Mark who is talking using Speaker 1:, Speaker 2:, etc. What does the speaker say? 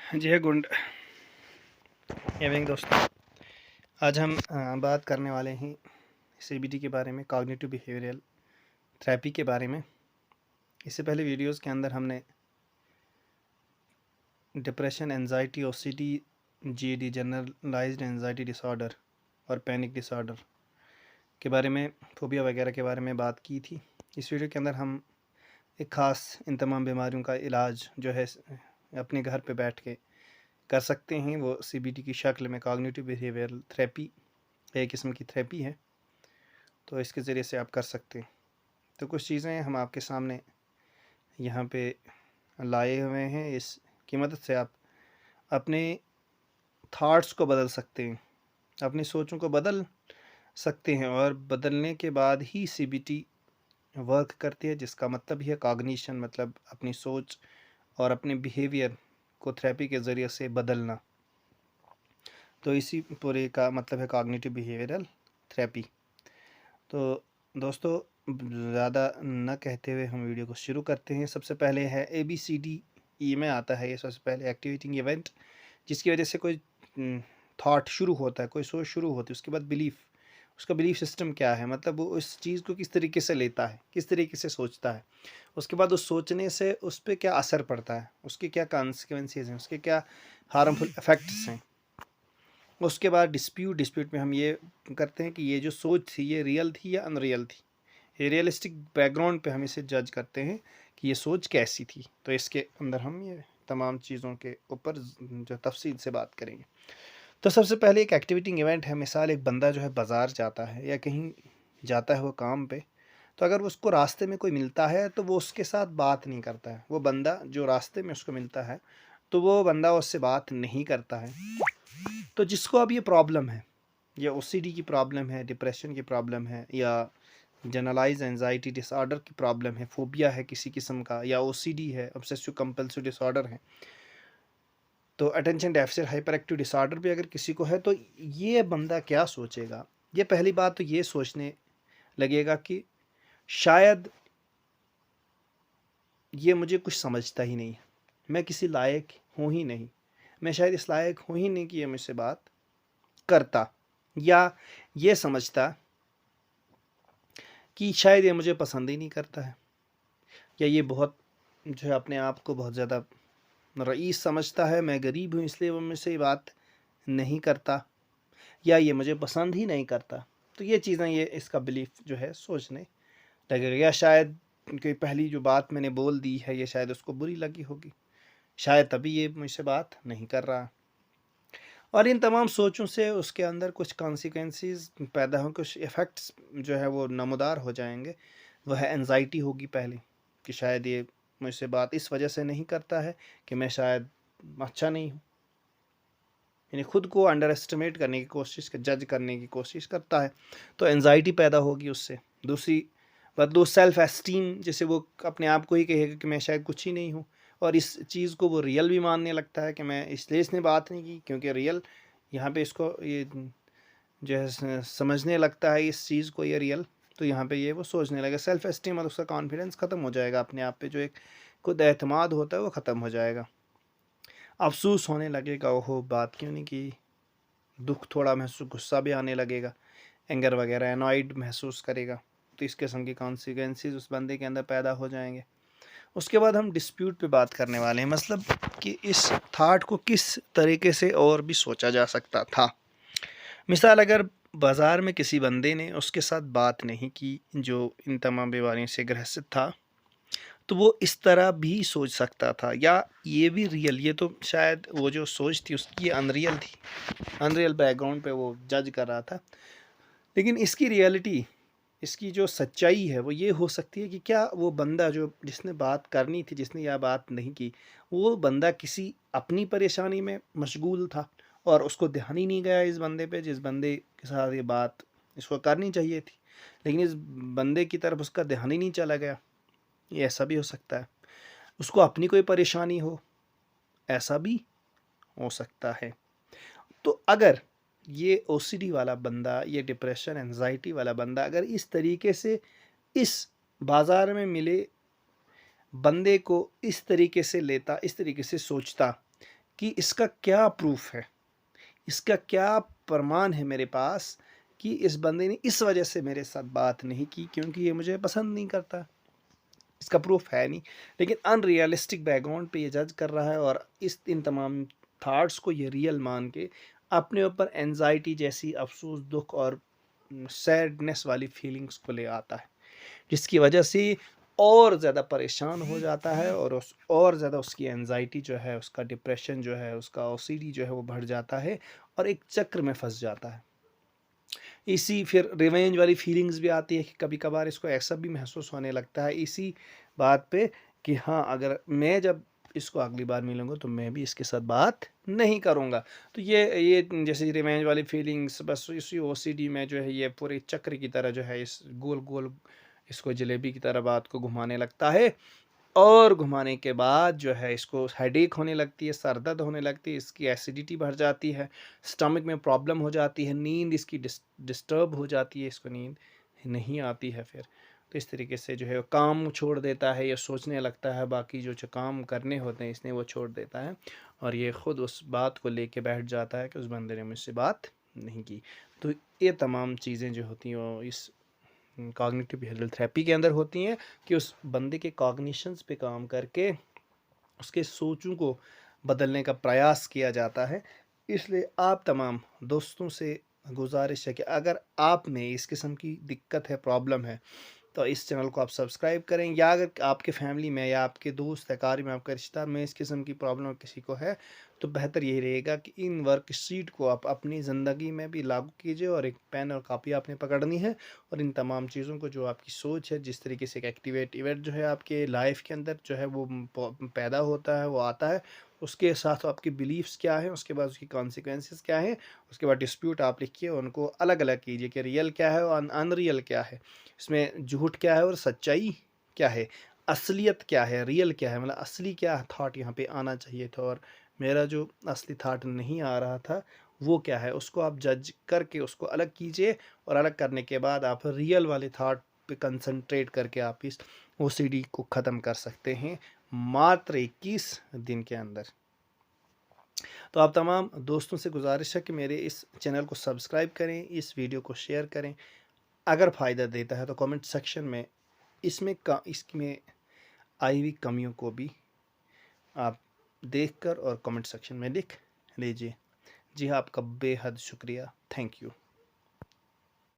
Speaker 1: जय गुंड एवं दोस्तों, आज हम बात करने वाले हैं सीबीटी के बारे में, कॉग्निटिव बिहेवियरल थेरेपी के बारे में। इससे पहले वीडियोस के अंदर हमने depression, anxiety, OCD, GD generalised anxiety disorder और पैनिक डिसऑर्डर के बारे में, फोबिया वगैरह के बारे में बात की थी। इस वीडियो के अंदर हम एक ख़ास इन तमाम बीमारियों का इलाज जो है अपने घर पे बैठ के कर सकते हैं, वो सीबीटी की शक्ल में कॉग्निटिव बिहेवियरल थेरेपी एक किस्म की थेरेपी है, तो इसके ज़रिए से आप कर सकते हैं। तो कुछ चीज़ें हम आपके सामने यहाँ पे लाए हुए हैं, इसकी मदद से आप अपने थॉट्स को बदल सकते हैं, अपनी सोचों को बदल सकते हैं, और बदलने के बाद ही सीबीटी वर्क करती है, जिसका मतलब ही है कॉग्निशन, मतलब अपनी सोच और अपने बिहेवियर को थेरेपी के ज़रिए से बदलना। तो इसी पूरे का मतलब है कॉग्निटिव बिहेवियरल थेरेपी। तो दोस्तों, ज़्यादा न कहते हुए हम वीडियो को शुरू करते हैं। सबसे पहले है ABCDE में आता है ये सबसे पहले एक्टिवेटिंग इवेंट, जिसकी वजह से कोई थॉट शुरू होता है, कोई सोच शुरू होती है। उसके बाद बिलीफ, उसका बिलीफ सिस्टम क्या है, मतलब वो उस चीज़ को किस तरीके से लेता है, किस तरीके से सोचता है। उसके बाद उस सोचने से उस पर क्या असर पड़ता है, उसके क्या कॉन्सिक्वेंसेस हैं, उसके क्या हार्मफुल इफ़ेक्ट्स हैं। उसके बाद डिस्प्यूट में हम ये करते हैं कि ये जो सोच थी ये रियल थी या अनरियल थी। ये रियलिस्टिक बैकग्राउंड पे हम इसे जज करते हैं कि ये सोच कैसी थी। तो इसके अंदर हम ये तमाम चीज़ों के ऊपर जो तफसील से बात करेंगे। तो सबसे पहले एक एक्टिवेटिंग इवेंट है। मिसाल, एक बंदा जो है बाज़ार जाता है या कहीं जाता है वो काम पे, तो अगर उसको रास्ते में कोई मिलता है तो वो उसके साथ बात नहीं करता है। वो बंदा जो रास्ते में उसको मिलता है तो वो बंदा उससे बात नहीं करता है। तो जिसको अब ये प्रॉब्लम है, या ओसीडी की प्रॉब्लम है, डिप्रेशन की प्रॉब्लम है, या जनरलाइज एंजाइटी डिसऑर्डर की प्रॉब्लम है, फोबिया है किसी किस्म का, या ओसीडी है, ऑब्सेसिव कंपल्सिव डिसऑर्डर है, तो attention deficit hyper active disorder भी अगर किसी को है, तो ये बंदा क्या सोचेगा। ये पहली बात तो ये सोचने लगेगा कि शायद ये मुझे कुछ समझता ही नहीं है, मैं किसी लायक हूँ ही नहीं, मैं शायद इस लायक हूँ ही नहीं कि ये मुझसे बात करता, या ये समझता कि शायद ये मुझे पसंद ही नहीं करता है, या ये बहुत जो है अपने आप को बहुत ज़्यादा रईस समझता है, मैं गरीब हूँ इसलिए वो मुझसे बात नहीं करता, या ये मुझे पसंद ही नहीं करता। तो ये चीज़ें, ये इसका बिलीफ जो है सोचने लगेगा। या शायद कि पहली जो बात मैंने बोल दी है ये शायद उसको बुरी लगी होगी, शायद तभी ये मुझसे बात नहीं कर रहा। और इन तमाम सोचों से उसके अंदर कुछ कॉन्सिक्वेंसेस पैदा हों, कुछ इफ़ेक्ट्स जो है वो नमूदार हो जाएंगे। वह एंजाइटी होगी पहले कि शायद ये मुझसे बात इस वजह से नहीं करता है कि मैं शायद अच्छा नहीं हूँ, यानी खुद को अंडर एस्टिमेट करने की कोशिश, जज करने की कोशिश करता है, तो एंजाइटी पैदा होगी उससे। दूसरी बात, लो सेल्फ एस्टीम, जैसे वो अपने आप को ही कहेगा कि मैं शायद कुछ ही नहीं हूँ, और इस चीज़ को वो रियल भी मानने लगता है कि मैं इसलिए इसने बात नहीं की क्योंकि रियल, यहाँ पे इसको ये जो है समझने लगता है इस चीज़ को, ये रियल, तो यहाँ पे ये वो सोचने लगे। सेल्फ एस्टीम और उसका कॉन्फिडेंस ख़त्म हो जाएगा अपने आप पे, जो एक खुद एतमाद होता है वो ख़त्म हो जाएगा। अफसोस होने लगेगा, ओहो बात क्यों नहीं की, दुख थोड़ा महसूस, गुस्सा भी आने लगेगा, एंगर वगैरह, एनॉइड महसूस करेगा। तो इस किस्म की कॉन्सिक्वेंसेस उस बंदे के अंदर पैदा हो जाएंगे। उसके बाद हम डिस्प्यूट पे बात करने वाले हैं, मतलब कि इस थाट को किस तरीके से और भी सोचा जा सकता था। मिसाल, अगर बाज़ार में किसी बंदे ने उसके साथ बात नहीं की जो इन तमाम बीमारियों से ग्रसित था, तो वो इस तरह भी सोच सकता था, या ये भी रियल, ये तो शायद वो जो सोच थी उसकी अनरियल थी, अनरियल बैकग्राउंड पे वो जज कर रहा था। लेकिन इसकी रियलिटी, इसकी जो सच्चाई है वो ये हो सकती है कि क्या वो बंदा जो जिसने बात करनी थी, जिसने यह बात नहीं की, वो बंदा किसी अपनी परेशानी में मशगूल था और उसको ध्यान ही नहीं गया इस बंदे पे, जिस बंदे के साथ ये बात इसको करनी चाहिए थी, लेकिन इस बंदे की तरफ उसका ध्यान ही नहीं चला गया। ये ऐसा भी हो सकता है। उसको अपनी कोई परेशानी हो, ऐसा भी हो सकता है। तो अगर ये ओसीडी वाला बंदा, ये डिप्रेशन एंजाइटी वाला बंदा अगर इस तरीके से इस बाज़ार में मिले बंदे को इस तरीके से लेता, इस तरीके से सोचता कि इसका क्या प्रूफ है, इसका क्या प्रमाण है मेरे पास कि इस बंदे ने इस वजह से मेरे साथ बात नहीं की क्योंकि ये मुझे पसंद नहीं करता। इसका प्रूफ है नहीं, लेकिन अनरियलिस्टिक बैकग्राउंड पे ये जज कर रहा है और इन तमाम थाट्स को ये रियल मान के अपने ऊपर एंजाइटी जैसी अफसोस, दुख और सैडनेस वाली फीलिंग्स को ले आता है, जिसकी वजह से और ज़्यादा परेशान हो जाता है और और ज़्यादा उसकी एंजाइटी जो है, उसका डिप्रेशन जो है, उसका ओसीडी जो है वो बढ़ जाता है और एक चक्र में फंस जाता है। इसी फिर रिवेंज वाली फीलिंग्स भी आती है कि कभी कभार इसको ऐसा भी महसूस होने लगता है इसी बात पे कि हाँ, अगर मैं जब इसको अगली बार मिलूंगा तो मैं भी इसके साथ बात नहीं करूंगा। तो ये जैसे रिवेंज वाली फीलिंग्स बस इसी ओसीडी में जो है ये पूरे चक्र की तरह जो है इस गोल गोल इसको जलेबी की तरह बात को घुमाने लगता है और घुमाने के बाद जो है इसको हेडेक होने लगती है, सर दर्द होने लगती है, इसकी एसिडिटी बढ़ जाती है, स्टमक में प्रॉब्लम हो जाती है, नींद इसकी डिस्टर्ब हो जाती है, इसको नींद नहीं आती है फिर। तो इस तरीके से जो है काम छोड़ देता है, ये सोचने लगता है बाकी जो जो काम करने होते हैं इसने वो छोड़ देता है और ये ख़ुद उस बात को लेके बैठ जाता है कि उस बंदे ने मुझसे बात नहीं की। तो ये तमाम चीज़ें जो होती हैं वो इस कॉग्निटिव बिहेवियरल थेरेपी के अंदर होती हैं कि उस बंदे के कॉग्निशंस पे काम करके उसके सोचों को बदलने का प्रयास किया जाता है। इसलिए आप तमाम दोस्तों से गुजारिश है कि अगर आप में इस किस्म की दिक्कत है, प्रॉब्लम है, तो इस चैनल को आप सब्सक्राइब करें या अगर आपके फैमिली में या आपके दोस्त या कार में आपका रिश्तेदार में इस किस्म की प्रॉब्लम किसी को है तो बेहतर यही रहेगा कि इन वर्कशीट को आप अपनी ज़िंदगी में भी लागू कीजिए और एक पेन और कापी आपने पकड़नी है और इन तमाम चीज़ों को जो आपकी सोच है, जिस तरीके से एक एक्टिवेट इवेंट जो है आपके लाइफ के अंदर जो है वो पैदा होता है, वो आता है, उसके साथ आपके बिलीव्स क्या है, उसके बाद उसकी कॉन्सिक्वेंसेस क्या है, उसके बाद डिस्प्यूट आप लिखिए, उनको अलग अलग कीजिए कि रियल क्या है और अनरियल क्या है, इसमें झूठ क्या है और सच्चाई क्या है, असलियत क्या है, रियल क्या है, मतलब असली क्या थाट यहाँ पे आना चाहिए था और मेरा जो असली थाट नहीं आ रहा था वो क्या है, उसको आप जज करके उसको अलग कीजिए और अलग करने के बाद आप रियल वाले थाट पे कंसंट्रेट करके आप इस ओसीडी को ख़त्म कर सकते हैं मात्र 21 दिन के अंदर। तो आप तमाम दोस्तों से गुजारिश है कि मेरे इस चैनल को सब्सक्राइब करें, इस वीडियो को शेयर करें, अगर फ़ायदा देता है तो कमेंट सेक्शन में इसमें आई हुई कमियों को भी आप देखकर और कमेंट सेक्शन में लिख लीजिए। जी हाँ, आपका बेहद शुक्रिया। Thank you.